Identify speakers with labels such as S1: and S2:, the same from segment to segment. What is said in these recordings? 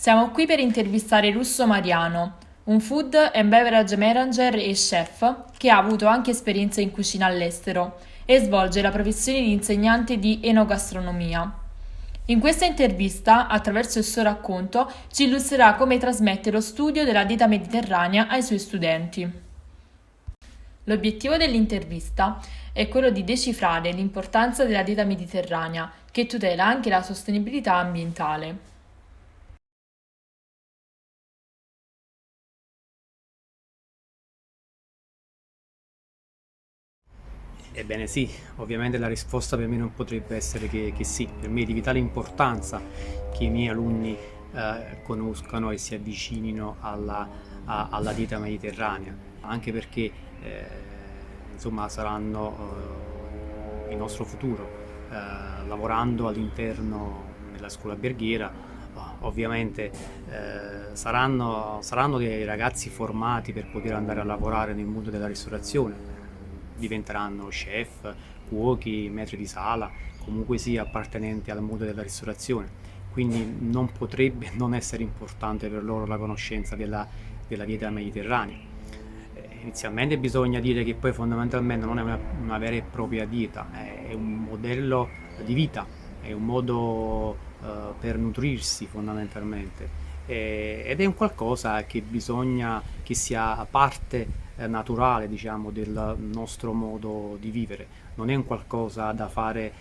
S1: Siamo qui per intervistare Russo Mariano, un food and beverage manager e chef che ha avuto anche esperienza in cucina all'estero e svolge la professione di insegnante di enogastronomia. In questa intervista, attraverso il suo racconto, ci illustrerà come trasmette lo studio della dieta mediterranea ai suoi studenti. L'obiettivo dell'intervista è quello di decifrare l'importanza della dieta mediterranea, che tutela anche la sostenibilità ambientale.
S2: Ebbene sì, ovviamente la risposta per me non potrebbe essere che sì. Per me è di vitale importanza che i miei alunni conoscano e si avvicinino alla dieta mediterranea, anche perché insomma saranno il nostro futuro. Lavorando all'interno della scuola alberghiera, ovviamente saranno dei ragazzi formati per poter andare a lavorare nel mondo della ristorazione, diventeranno chef, cuochi, maître di sala, comunque sia appartenenti al mondo della ristorazione. Quindi non potrebbe non essere importante per loro la conoscenza della dieta mediterranea. Inizialmente bisogna dire che poi fondamentalmente non è una vera e propria dieta, è un modello di vita, è un modo per nutrirsi fondamentalmente. Ed è un qualcosa che bisogna che sia parte naturale, diciamo, del nostro modo di vivere. Non è un qualcosa da fare,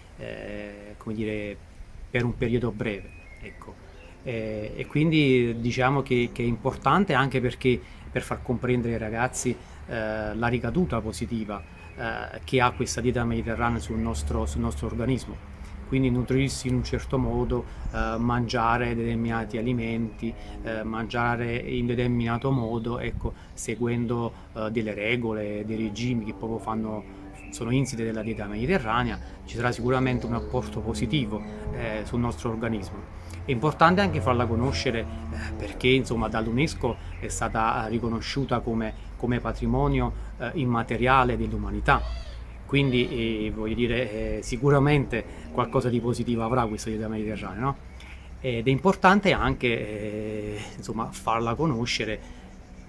S2: come dire, per un periodo breve, ecco. E quindi diciamo che è importante anche perché per far comprendere ai ragazzi la ricaduta positiva che ha questa dieta mediterranea sul nostro organismo. Quindi nutrirsi in un certo modo, mangiare determinati alimenti, mangiare in determinato modo, ecco, seguendo delle regole, dei regimi che proprio sono insite della dieta mediterranea, ci sarà sicuramente un apporto positivo sul nostro organismo. È importante anche farla conoscere perché insomma dall'UNESCO è stata riconosciuta come patrimonio immateriale dell'umanità. Quindi voglio dire, sicuramente qualcosa di positivo avrà questa dieta mediterranea, no? Ed è importante anche insomma, farla conoscere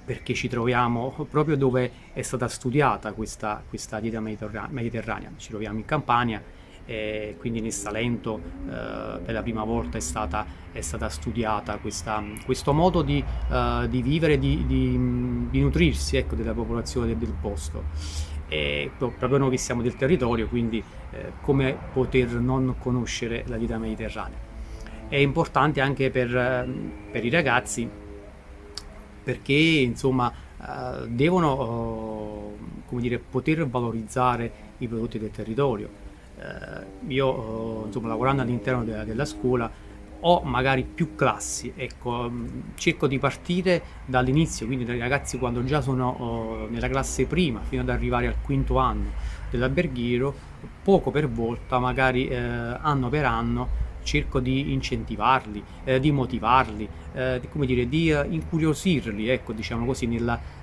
S2: perché ci troviamo proprio dove è stata studiata questa dieta mediterranea. Ci troviamo in Campania, quindi nel Salento per la prima volta è stata studiata questo modo di vivere, di nutrirsi, ecco, della popolazione del posto. E proprio noi che siamo del territorio, quindi come poter non conoscere la dieta mediterranea. È importante anche per i ragazzi perché insomma devono come dire, poter valorizzare i prodotti del territorio. Io insomma lavorando all'interno della scuola ho magari più classi, ecco, cerco di partire dall'inizio, quindi dai ragazzi quando già sono nella classe prima fino ad arrivare al quinto anno dell'alberghiero, poco per volta, magari anno per anno, cerco di incentivarli, di motivarli, come dire, di incuriosirli, ecco, diciamo così,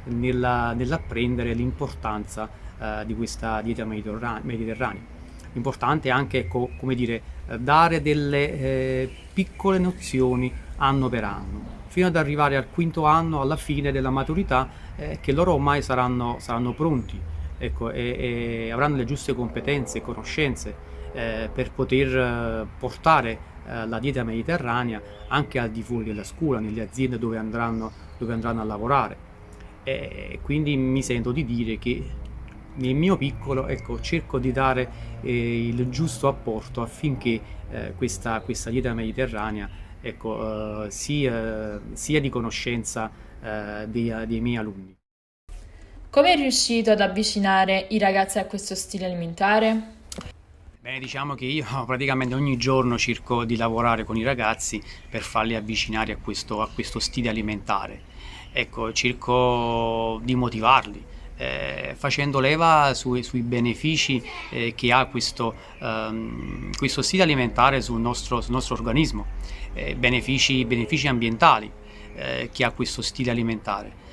S2: nell'apprendere l'importanza di questa dieta mediterranea. Importante anche, ecco, come dire, dare delle piccole nozioni anno per anno, fino ad arrivare al quinto anno, alla fine della maturità, che loro ormai saranno pronti, ecco, e avranno le giuste competenze e conoscenze per poter portare la dieta mediterranea anche al di fuori della scuola, nelle aziende dove andranno a lavorare. E quindi mi sento di dire che nel mio piccolo, ecco, cerco di dare il giusto apporto affinché questa dieta mediterranea, ecco, sia di conoscenza dei miei alunni.
S1: Come è riuscito ad avvicinare i ragazzi a questo stile alimentare?
S2: Bene, diciamo che io praticamente ogni giorno cerco di lavorare con i ragazzi per farli avvicinare a questo stile alimentare. Ecco, cerco di motivarli, facendo leva sui benefici che ha questo stile alimentare sul nostro organismo, benefici ambientali che ha questo stile alimentare.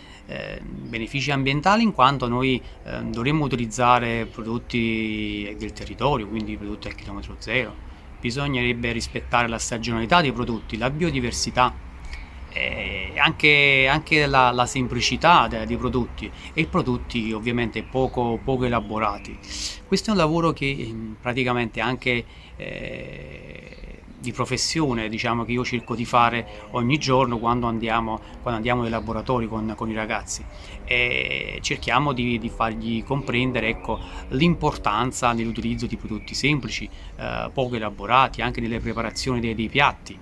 S2: Benefici ambientali in quanto noi dovremmo utilizzare prodotti del territorio, quindi prodotti al chilometro zero. Bisognerebbe rispettare la stagionalità dei prodotti, la biodiversità, anche la semplicità dei prodotti e prodotti ovviamente poco elaborati. Questo è un lavoro che praticamente anche di professione, diciamo, che io cerco di fare ogni giorno quando andiamo nei laboratori con i ragazzi, e cerchiamo di fargli comprendere, ecco, l'importanza nell'utilizzo di prodotti semplici, poco elaborati, anche nelle preparazioni dei piatti.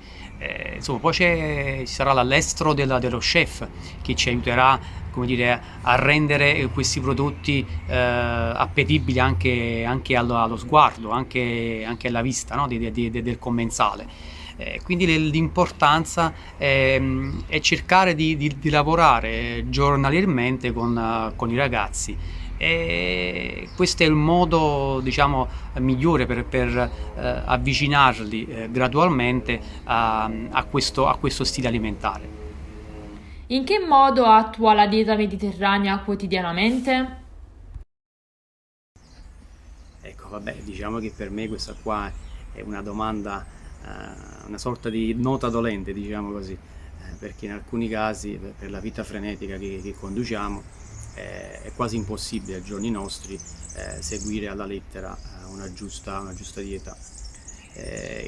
S2: Insomma, poi ci sarà l'allestro dello chef che ci aiuterà, come dire, a rendere questi prodotti appetibili anche allo sguardo, anche alla vista, no? Del commensale. Quindi l'importanza è cercare di lavorare giornaliерmente con i ragazzi, e questo è il modo, diciamo, migliore per avvicinarli gradualmente a questo stile alimentare.
S1: In che modo attua la dieta mediterranea quotidianamente?
S2: Ecco, vabbè, diciamo che per me questa qua è una domanda, una sorta di nota dolente, diciamo così, perché in alcuni casi, per la vita frenetica che conduciamo, è quasi impossibile ai giorni nostri seguire alla lettera una giusta dieta.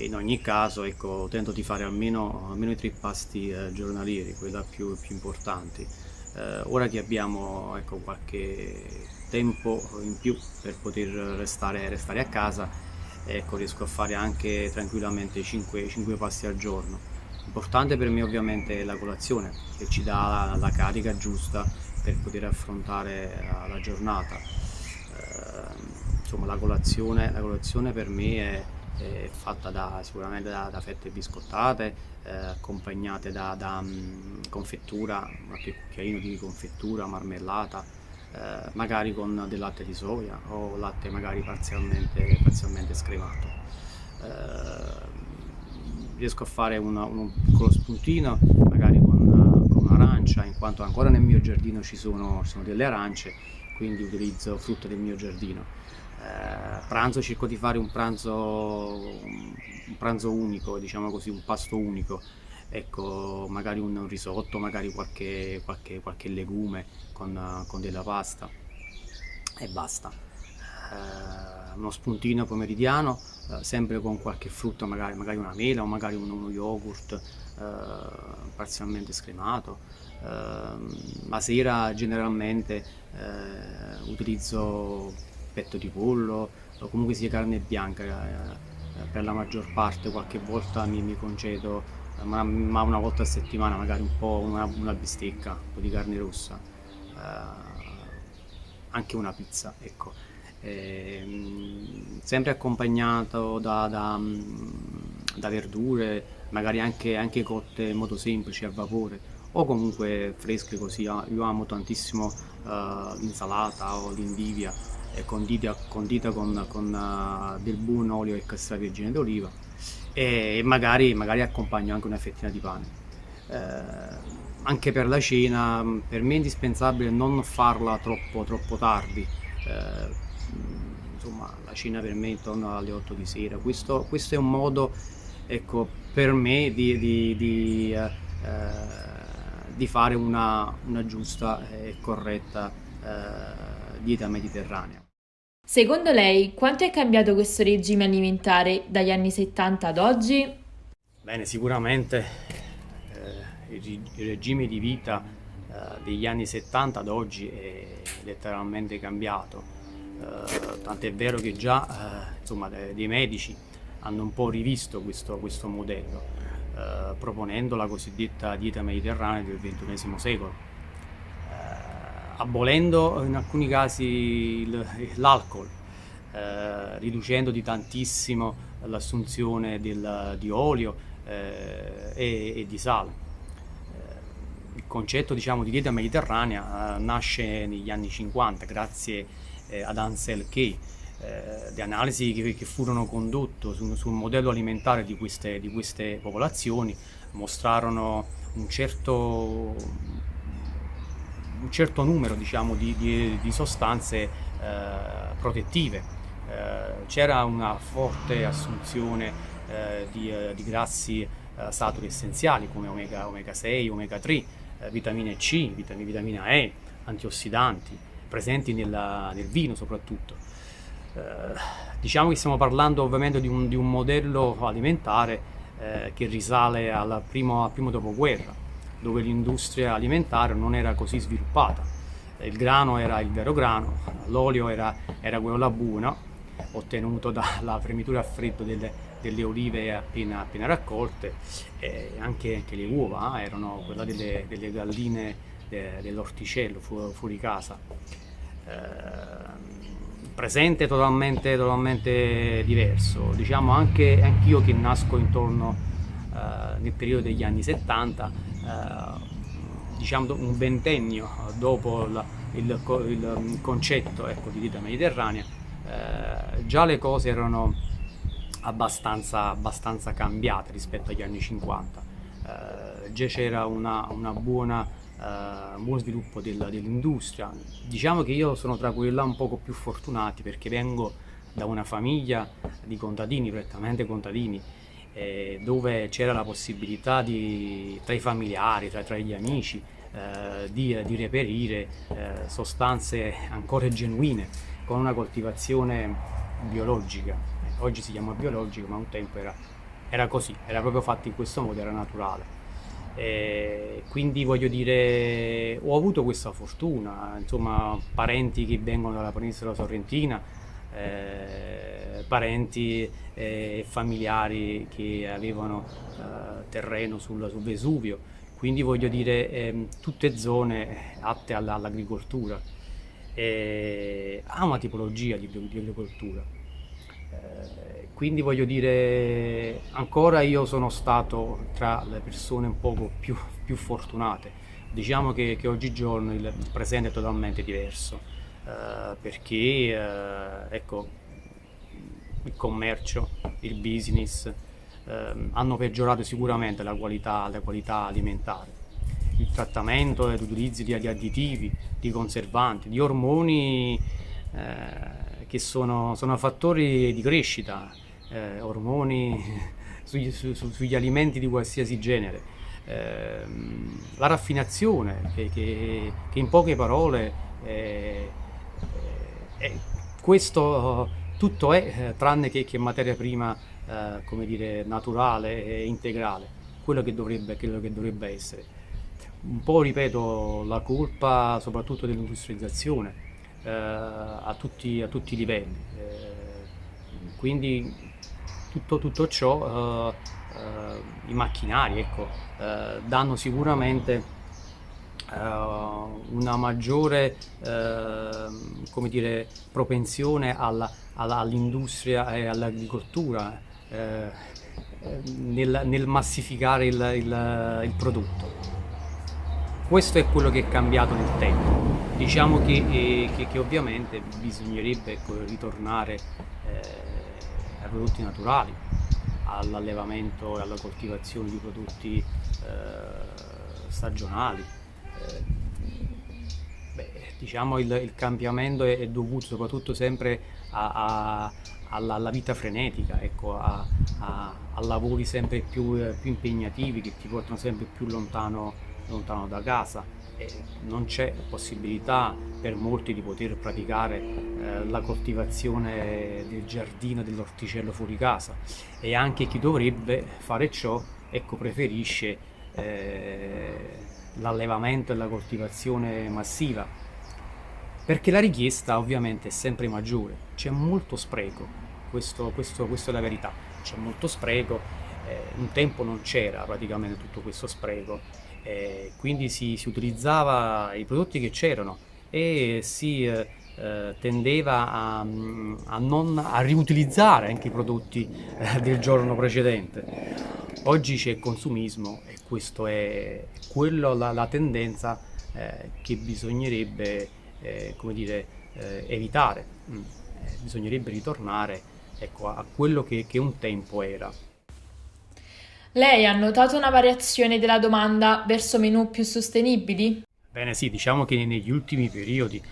S2: In ogni caso, ecco, tento di fare almeno i 3 pasti giornalieri, quelli più importanti. Ora che abbiamo, ecco, qualche tempo in più per poter restare a casa, ecco, riesco a fare anche tranquillamente 5 pasti al giorno. Importante per me ovviamente è la colazione, che ci dà la carica giusta per poter affrontare la giornata. Insomma, la colazione per me è fatta sicuramente da fette biscottate, accompagnate da confettura, qualche cucchiaino di confettura, marmellata, magari con del latte di soia o latte magari parzialmente scremato. Riesco a fare un piccolo spuntino, magari con un'arancia, in quanto ancora nel mio giardino ci sono delle arance, quindi utilizzo frutta del mio giardino. Pranzo, cerco di fare un pranzo unico, diciamo così, un pasto unico. Ecco, magari un risotto, magari qualche legume con della pasta e basta. Uno spuntino pomeridiano, sempre con qualche frutto, magari una mela o magari uno yogurt parzialmente scremato. La sera generalmente utilizzo petto di pollo o comunque sia carne bianca, per la maggior parte. Qualche volta mi concedo, ma una volta a settimana, magari un po' una bistecca, un po' di carne rossa, anche una pizza, ecco. Sempre accompagnato da verdure, magari anche cotte in modo semplice a vapore o comunque fresche così. Io amo tantissimo l'insalata o l'indivia, condita con del buon olio extravergine d'oliva, e magari accompagno anche una fettina di pane. Anche per la cena, per me è indispensabile non farla troppo tardi. Insomma, la cena per me è intorno alle 8 di sera. Questo è un modo, ecco, per me di fare una giusta e corretta dieta mediterranea.
S1: Secondo lei, quanto è cambiato questo regime alimentare dagli anni 70 ad oggi?
S2: Bene, sicuramente il regime di vita degli anni 70 ad oggi è letteralmente cambiato. Tant'è vero che già insomma, dei medici hanno un po' rivisto questo modello, proponendo la cosiddetta dieta mediterranea del XXI secolo, abolendo in alcuni casi l'alcol, riducendo di tantissimo l'assunzione di olio e di sale. Il concetto, diciamo, di dieta mediterranea nasce negli anni 50 grazie ad Ansel Keys. Le analisi che furono condotte sul modello alimentare di queste popolazioni mostrarono un certo numero, diciamo, di sostanze protettive. C'era una forte assunzione di grassi saturi essenziali come omega 6, omega 3, vitamine C, vitamina E, antiossidanti, presenti nel vino soprattutto. Diciamo che stiamo parlando ovviamente di un modello alimentare che risale al primo dopoguerra, dove l'industria alimentare non era così sviluppata. Il grano era il vero grano, l'olio era quello là buono, ottenuto dalla fremitura a freddo delle olive appena raccolte, e anche le uova erano quella delle galline dell'orticello fuori casa. Presente totalmente diverso. Diciamo anch'io che nasco intorno nel periodo degli anni 70, diciamo un ventennio dopo il concetto, ecco, di dieta mediterranea, già le cose erano abbastanza cambiate rispetto agli anni 50. Già c'era un buon sviluppo dell'industria. Diciamo che io sono tra quelli là un poco più fortunati, perché vengo da una famiglia di contadini, prettamente contadini, dove c'era la possibilità tra i familiari, tra gli amici, di reperire sostanze ancora genuine, con una coltivazione biologica. Oggi si chiama biologica, ma un tempo era così, era proprio fatto in questo modo, era naturale. Quindi voglio dire, ho avuto questa fortuna, insomma, parenti che vengono dalla penisola sorrentina, parenti e familiari che avevano terreno sul Vesuvio, quindi voglio dire, tutte zone atte all'agricoltura, ha una tipologia di agricoltura. Quindi voglio dire, ancora io sono stato tra le persone un poco più fortunate. Diciamo che oggigiorno il presente è totalmente diverso, perché ecco, il commercio, il business hanno peggiorato sicuramente la qualità alimentare. Il trattamento e l'utilizzo di additivi, di conservanti, di ormoni che sono fattori di crescita, ormoni sugli alimenti di qualsiasi genere, la raffinazione che in poche parole questo tutto è tranne che materia prima, come dire, naturale e integrale, quello che dovrebbe essere. Un po', ripeto, la colpa soprattutto dell'industrializzazione a tutti i livelli. Quindi tutto ciò, i macchinari, ecco, danno sicuramente una maggiore, come dire, propensione all'industria e all'agricoltura nel massificare il prodotto. Questo è quello che è cambiato nel tempo. Diciamo che ovviamente bisognerebbe, ecco, ritornare ai prodotti naturali, all'allevamento e alla coltivazione di prodotti stagionali. Diciamo il cambiamento è dovuto soprattutto sempre alla vita frenetica, ecco, a lavori sempre più impegnativi che ti portano sempre più lontano da casa. Non c'è possibilità per molti di poter praticare la coltivazione del giardino, dell'orticello fuori casa, e anche chi dovrebbe fare ciò, ecco, preferisce l'allevamento e la coltivazione massiva, perché la richiesta ovviamente è sempre maggiore, c'è molto spreco, questo è la verità, c'è molto spreco, un tempo non c'era praticamente tutto questo spreco, quindi si utilizzava i prodotti che c'erano e si tendeva a riutilizzare anche i prodotti del giorno precedente. Oggi c'è consumismo e questo è la tendenza che bisognerebbe, come dire, evitare. Bisognerebbe ritornare, ecco, a quello che un tempo era.
S1: Lei ha notato una variazione della domanda verso menù più sostenibili?
S2: Bene, sì, diciamo che negli ultimi periodi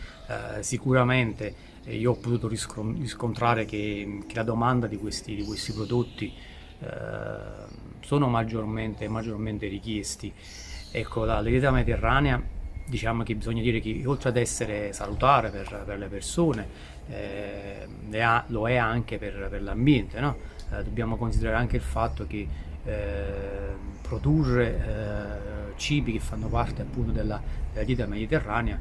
S2: sicuramente io ho potuto riscontrare che la domanda di questi prodotti sono maggiormente richiesti. Ecco, la dieta mediterranea, diciamo che bisogna dire che oltre ad essere salutare per le persone, lo è anche per l'ambiente, no? Dobbiamo considerare anche il fatto che produrre cibi che fanno parte appunto della dieta mediterranea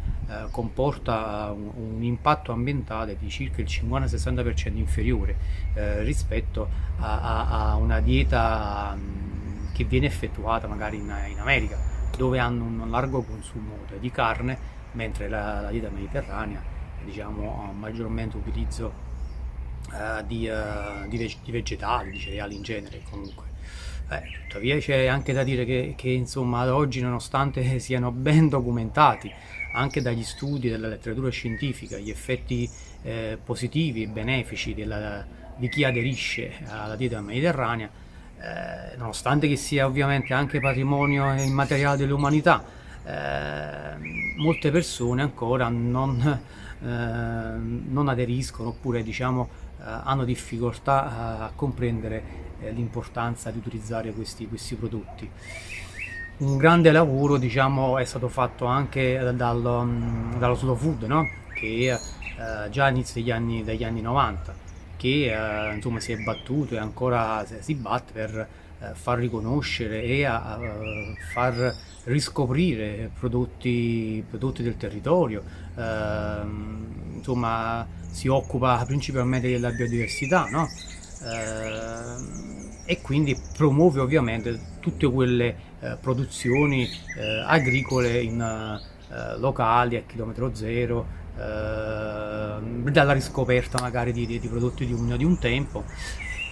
S2: comporta un impatto ambientale di circa il 50-60% inferiore rispetto a una dieta che viene effettuata magari in America, dove hanno un largo consumo di carne, mentre la dieta mediterranea, diciamo, ha maggiormente utilizzo di vegetali, di cereali in genere comunque. Tuttavia c'è anche da dire che insomma ad oggi, nonostante siano ben documentati anche dagli studi della letteratura scientifica gli effetti positivi e benefici di chi aderisce alla dieta mediterranea, nonostante che sia ovviamente anche patrimonio immateriale dell'umanità, molte persone ancora non aderiscono, oppure diciamo hanno difficoltà a comprendere l'importanza di utilizzare questi prodotti. Un grande lavoro, diciamo, è stato fatto anche dallo Slow Food, no? Che già all'inizio degli anni 90, che insomma si è battuto e ancora si batte per far riconoscere e far riscoprire prodotti del territorio. Insomma, si occupa principalmente della biodiversità, no? E quindi promuove ovviamente tutte quelle produzioni agricole locali a chilometro zero, dalla riscoperta magari di prodotti di un tempo.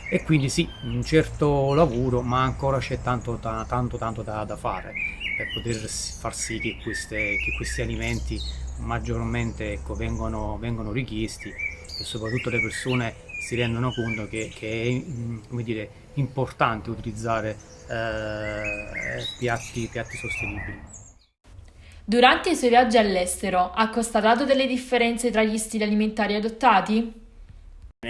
S2: E quindi sì, un certo lavoro, ma ancora c'è tanto da fare per poter far sì che questi alimenti maggiormente, ecco, vengono richiesti, e soprattutto le persone si rendono conto che è, come dire, importante utilizzare piatti sostenibili.
S1: Durante i suoi viaggi all'estero ha constatato delle differenze tra gli stili alimentari adottati?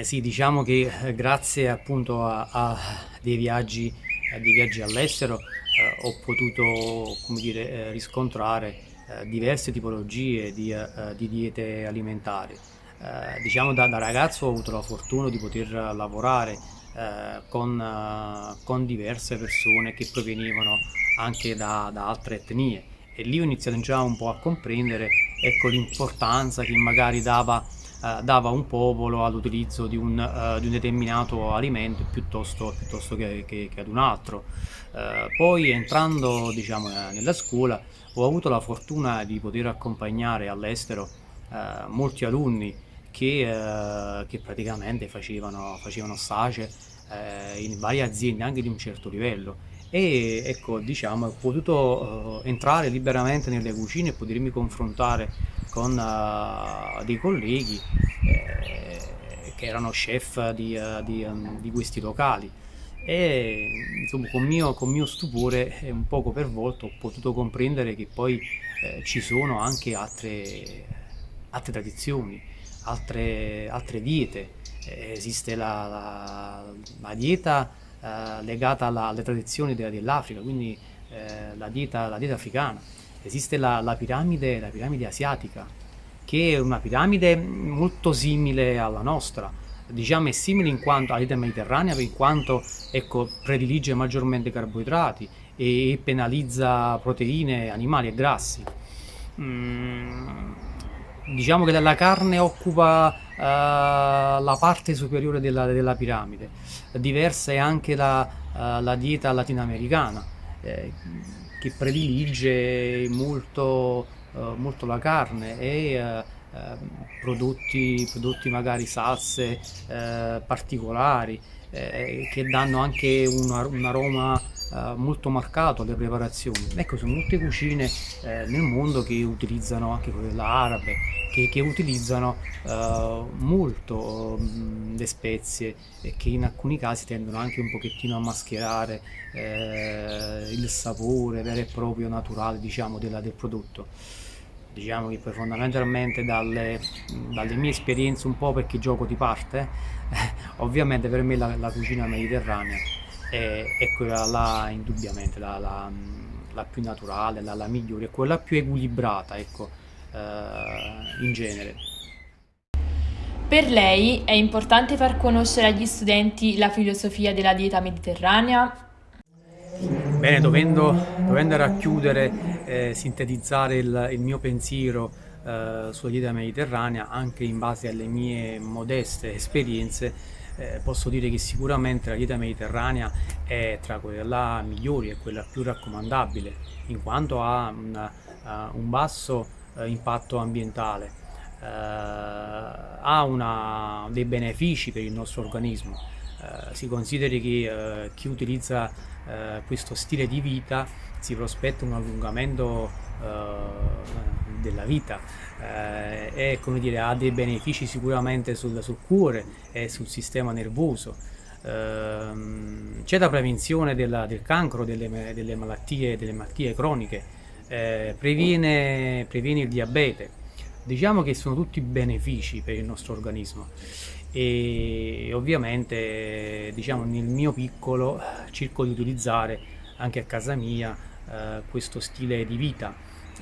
S2: Sì, diciamo che grazie appunto a dei viaggi all'estero ho potuto, come dire, riscontrare diverse tipologie di diete alimentari. Diciamo da ragazzo ho avuto la fortuna di poter lavorare con diverse persone che provenivano anche da altre etnie, e lì ho iniziato già un po' a comprendere, ecco, l'importanza che magari dava un popolo all'utilizzo di un determinato alimento piuttosto che ad un altro. Poi, entrando, diciamo, nella scuola, ho avuto la fortuna di poter accompagnare all'estero molti alunni che praticamente facevano stage in varie aziende anche di un certo livello, e ecco, diciamo, ho potuto entrare liberamente nelle cucine e potermi confrontare con dei colleghi che erano chef di questi locali, e insomma con mio stupore e un poco per volta ho potuto comprendere che poi ci sono anche altre tradizioni, altre diete. Esiste la dieta legata alle tradizioni dell'Africa, quindi la dieta africana. Esiste la piramide asiatica, che è una piramide molto simile alla nostra. Diciamo è simile in quanto alla dieta mediterranea, in quanto, ecco, predilige maggiormente carboidrati e penalizza proteine animali e grassi. Diciamo che la carne occupa la parte superiore della piramide. Diversa è anche la dieta latinoamericana, che predilige molto la carne e prodotti magari salse particolari, che danno anche un aroma molto marcato alle preparazioni. Ecco, sono molte cucine nel mondo che utilizzano, anche quella arabe, che utilizzano molto le spezie, e che in alcuni casi tendono anche un pochettino a mascherare il sapore vero e proprio naturale, diciamo, del prodotto. Diciamo che poi fondamentalmente dalle mie esperienze, un po' perché gioco di parte, ovviamente per me la cucina mediterranea è quella là indubbiamente la più naturale, la migliore, è quella più equilibrata, ecco, in genere.
S1: Per lei è importante far conoscere agli studenti la filosofia della dieta mediterranea?
S2: Bene, dovendo racchiudere, sintetizzare il mio pensiero sulla dieta mediterranea, anche in base alle mie modeste esperienze, posso dire che sicuramente la dieta mediterranea è tra quelle là migliori, è quella più raccomandabile, in quanto ha un basso impatto ambientale, ha dei benefici per il nostro organismo. Si consideri che chi utilizza questo stile di vita si prospetta un allungamento della vita e come dire, ha dei benefici sicuramente sul cuore e sul sistema nervoso. C'è la prevenzione del cancro, delle malattie croniche, previene il diabete. Diciamo che sono tutti benefici per il nostro organismo e ovviamente diciamo nel mio piccolo cerco di utilizzare anche a casa mia questo stile di vita,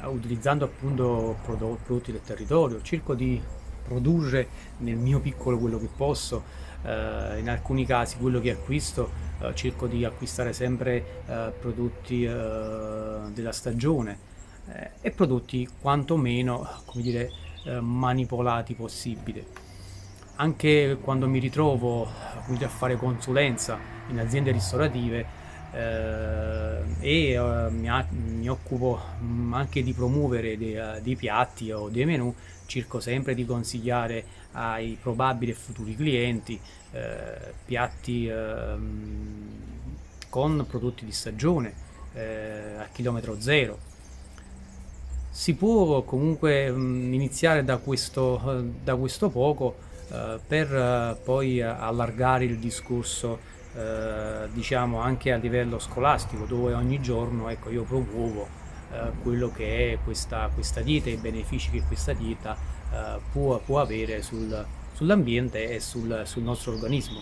S2: utilizzando appunto prodotti del territorio, cerco di produrre nel mio piccolo quello che posso, in alcuni casi quello che acquisto cerco di acquistare sempre prodotti della stagione e prodotti quantomeno, come dire, manipolati possibile. Anche quando mi ritrovo come dire, a fare consulenza in aziende ristorative mi occupo anche di promuovere dei piatti o dei menù, cerco sempre di consigliare ai probabili e futuri clienti piatti con prodotti di stagione a chilometro zero. Si può comunque iniziare da questo poco per poi allargare il discorso, diciamo, anche a livello scolastico, dove ogni giorno ecco, io promuovo quello che è questa dieta e i benefici che questa dieta può avere sull'ambiente e sul nostro organismo.